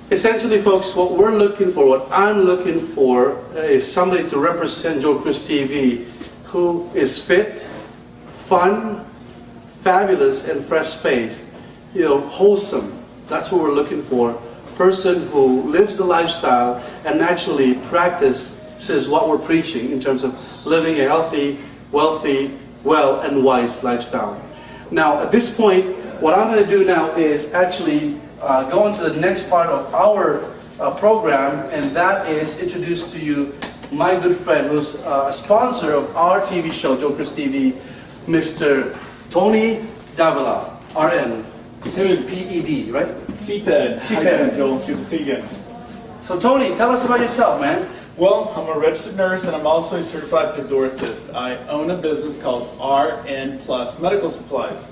Essentially, folks, what we're looking for, what I'm looking for, is somebody to represent Joe Cruz TV who is fit, fun, fabulous, and fresh-faced. You know, wholesome. That's what we're looking for. Person who lives the lifestyle and actually practices what we're preaching in terms of living a healthy, wealthy, well, and wise lifestyle. Now, at this point, what I'm going to do now is actually go on to the next part of our program, and that is introduce to you my good friend who's a sponsor of our TV show, Joe Cruz TV, Mr. Tony Davila, RN. CPED, right? CPED. CPED. Joel, good to see you again. So Tony, tell us about yourself, man. Well, I'm a registered nurse and I'm also a certified pedorthist. I own a business called RN Plus Medical Supplies.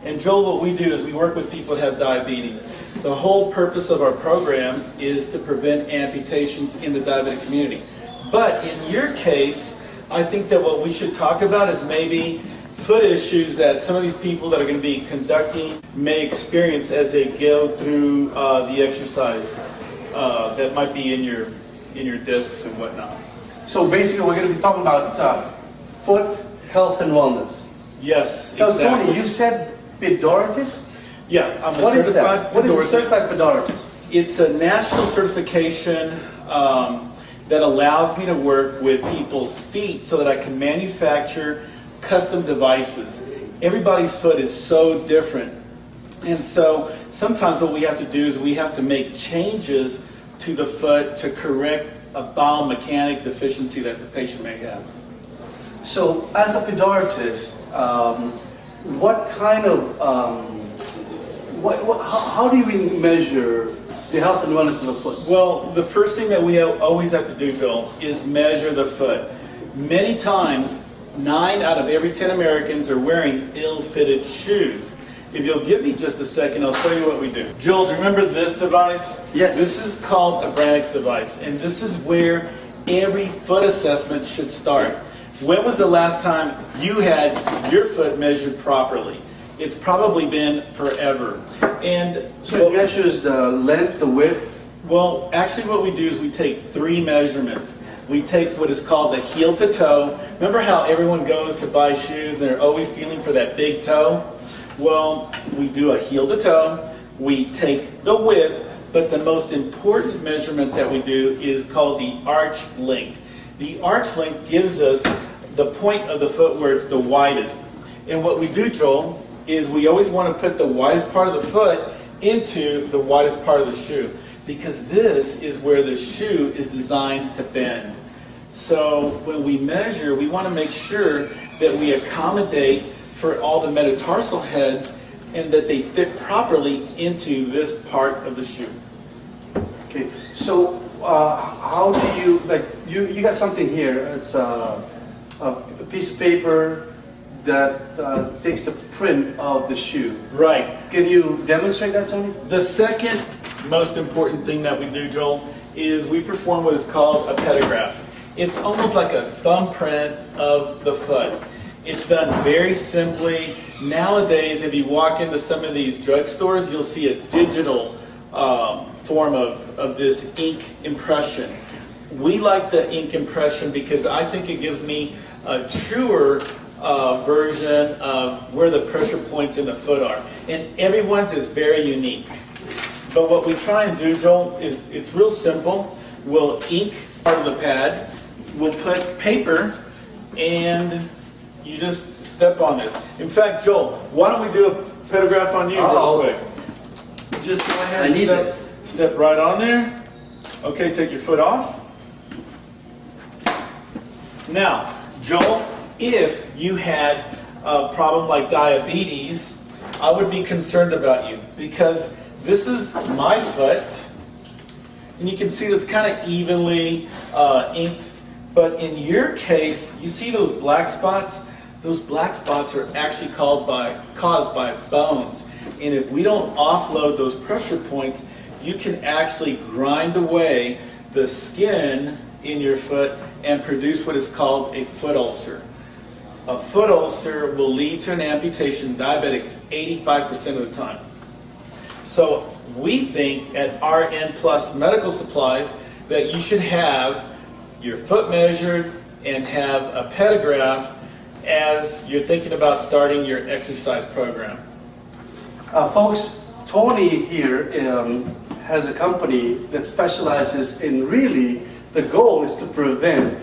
And Joel, what we do is we work with people that have diabetes. The whole purpose of our program is to prevent amputations in the diabetic community. But in your case, I think that what we should talk about is maybe foot issues that some of these people that are going to be conducting may experience as they go through the exercise that might be in your discs and whatnot. So basically, we're going to be talking about foot health and wellness. Yes, Now, exactly. Tony, you said pedorthist? Yeah, I'm a What is certified that? What is a pedorthist. certified pedorthist? It's a national certification that allows me to work with people's feet so that I can manufacture custom devices. Everybody's foot is so different. And so sometimes what we have to do is we have to make changes to the foot to correct a biomechanic deficiency that the patient may have. So, as a pedorthist, what kind of, how do we measure the health and wellness of a foot? Well, the first thing that we always have to do, Joel, is measure the foot. Many times, 9 out of every 10 Americans are wearing ill-fitted shoes. If you'll give me just a second, I'll show you what we do. Joel, do you remember this device? Yes. This is called a Brannick's device, and this is where every foot assessment should start. When was the last time you had your foot measured properly? It's probably been forever. And So it measures the length, the width? well, actually what we do is we take 3 measurements. We take what is called the heel to toe. Remember how everyone goes to buy shoes and they're always feeling for that big toe? Well, we do a heel to toe. We take the width, but the most important measurement that we do is called the arch length. The arch length gives us the point of the foot where it's the widest. And what we do, Joel, is we always want to put the widest part of the foot into the widest part of the shoe, because this is where the shoe is designed to bend. So when we measure, we want to make sure that we accommodate for all the metatarsal heads and that they fit properly into this part of the shoe. Okay, so how do you, like, you got something here, it's a piece of paper that takes the print of the shoe. Right. Can you demonstrate that, Tony? The second most important thing that we do, Joel, is we perform what is called a pedograph. It's almost like a thumbprint of the foot. It's done very simply. Nowadays, if you walk into some of these drugstores, you'll see a digital form of this ink impression. We like the ink impression because I think it gives me a truer version of where the pressure points in the foot are. And everyone's is very unique. But what we try and do, Joel, is it's real simple. We'll ink part of the pad. We'll put paper, and you just step on this. In fact, Joel, why don't we do a pedograph on you real quick? Just go ahead and step right on there. Okay, take your foot off. Now, Joel, if you had a problem like diabetes, I would be concerned about you, because this is my foot, and you can see that's kind of evenly inked. But in your case, you see those black spots? Those black spots are actually caused by bones. And if we don't offload those pressure points, you can actually grind away the skin in your foot and produce what is called a foot ulcer. A foot ulcer will lead to an amputation in diabetics 85% of the time. So we think at RN Plus Medical Supplies that you should have your foot measured and have a pedograph as you're thinking about starting your exercise program. Folks, Tony here has a company that specializes in, really, the goal is to prevent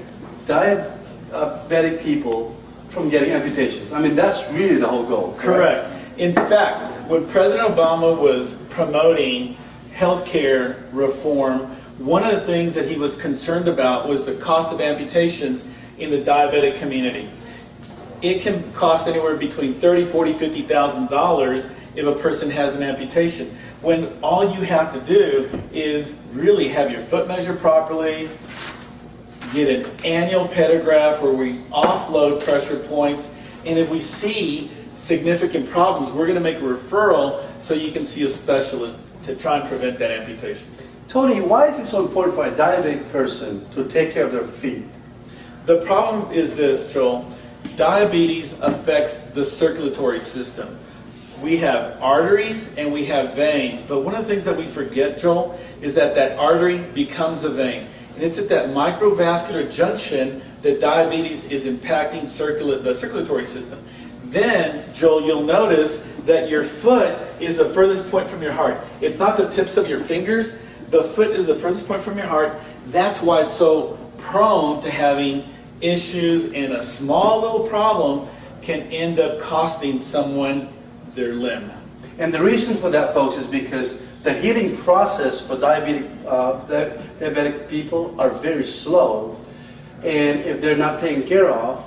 diabetic people from getting amputations. I mean, that's really the whole goal. Correct. In fact, when President Obama was promoting healthcare reform, one of the things that he was concerned about was the cost of amputations in the diabetic community. It can cost anywhere between $30,000, $40,000, $50,000 if a person has an amputation, when all you have to do is really have your foot measured properly, get an annual pedograph where we offload pressure points, and if we see significant problems, we're going to make a referral so you can see a specialist to try and prevent that amputation. Tony, why is it so important for a diabetic person to take care of their feet? The problem is this, Joel. Diabetes affects the circulatory system. We have arteries and we have veins, but one of the things that we forget, Joel, is that that artery becomes a vein. And it's at that microvascular junction that diabetes is impacting the circulatory system. Then, Joel, you'll notice that your foot is the furthest point from your heart. It's not the tips of your fingers. The foot is the furthest point from your heart. That's why it's so prone to having issues, and a small little problem can end up costing someone their limb. And the reason for that, folks, is because the healing process for diabetic people are very slow, and if they're not taken care of,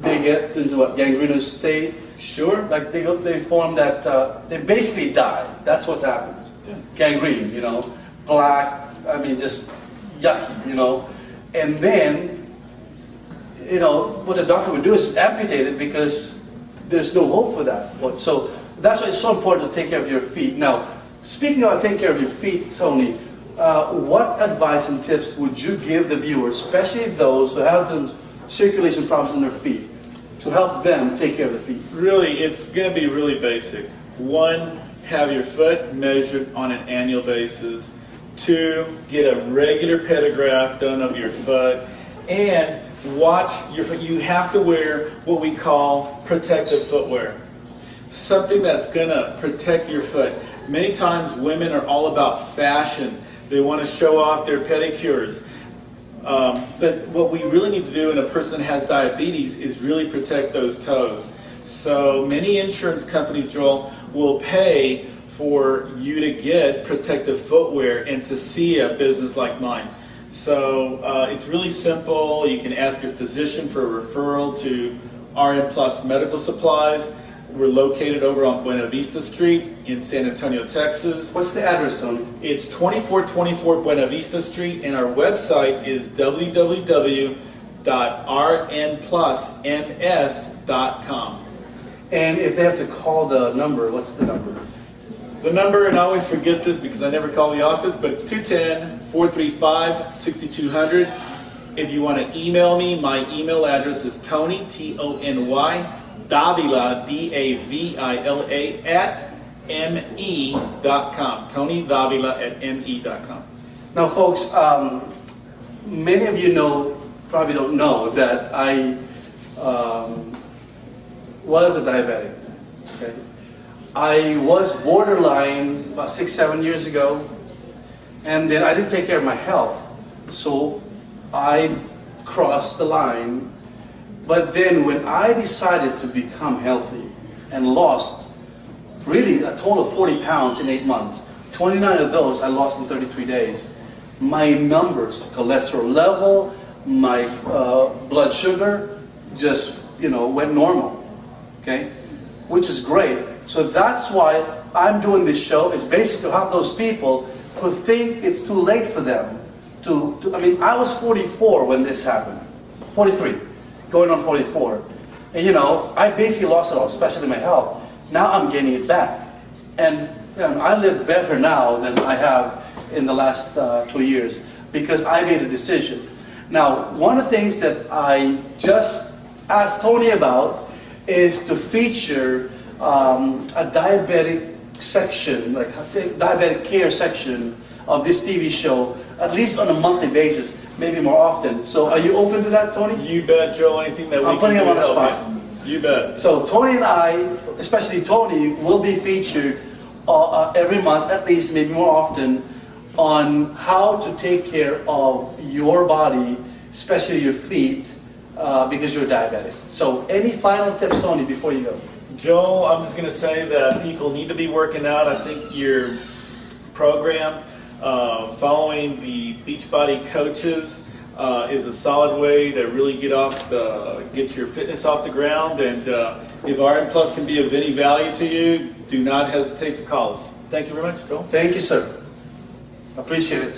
they get into a gangrenous state. Sure. Like they form that, they basically die. That's what happens. Yeah. Gangrene, black, I mean, just yucky, And then, what the doctor would do is amputate it because there's no hope for that. So that's why it's so important to take care of your feet. Now, speaking about taking care of your feet, Tony, what advice and tips would you give the viewers, especially those who have the circulation problems in their feet, to help them take care of their feet? Really, it's going to be really basic. 1, have your foot measured on an annual basis. 2, get a regular pedograph done of your foot. And watch your foot. You have to wear what we call protective footwear. Something that's going to protect your foot. Many times women are all about fashion. They want to show off their pedicures. But what we really need to do in a person that has diabetes is really protect those toes. So many insurance companies, Joel, will pay for you to get protective footwear and to see a business like mine. So it's really simple. You can ask your physician for a referral to RN Plus Medical Supplies. We're located over on Buena Vista Street in San Antonio, Texas. What's the address, Tony? It's 2424 Buena Vista Street, and our website is www.rnplusms.com. And if they have to call the number, what's the number? The number, and I always forget this because I never call the office, but it's 210-435-6200. If you want to email me, my email address is Tony, Tony, Davila, Davila, at me.com. Tony Davila at me.com. Now, folks, many of you probably don't know that I was a diabetic. Okay? I was borderline about 6-7 years ago, and then I didn't take care of my health, so I crossed the line. But then when I decided to become healthy and lost really a total of 40 pounds in 8 months, 29 of those I lost in 33 days, my numbers, cholesterol level, my blood sugar just went normal, okay, which is great. So that's why I'm doing this show, is basically to help those people who think it's too late for them I mean, I was 44 when this happened, 43, going on 44. And I basically lost it all, especially my health. Now I'm gaining it back. And I live better now than I have in the last 2 years because I made a decision. Now, one of the things that I just asked Tony about is to feature a diabetic section, like diabetic care section of this TV show, at least on a monthly basis, maybe more often. So are you open to that, Tony? You bet, Joel. Anything that we I'm can putting do him on to the help spot. you. You bet. So Tony and I, especially Tony, will be featured every month, at least, maybe more often, on how to take care of your body, especially your feet, because you're diabetic. So any final tips, Tony, before you go? Joel, I'm just going to say that people need to be working out. I think your program, following the Beachbody coaches, is a solid way to really get your fitness off the ground. And if RM Plus can be of any value to you, do not hesitate to call us. Thank you very much, Joel. Thank you, sir. Appreciate it.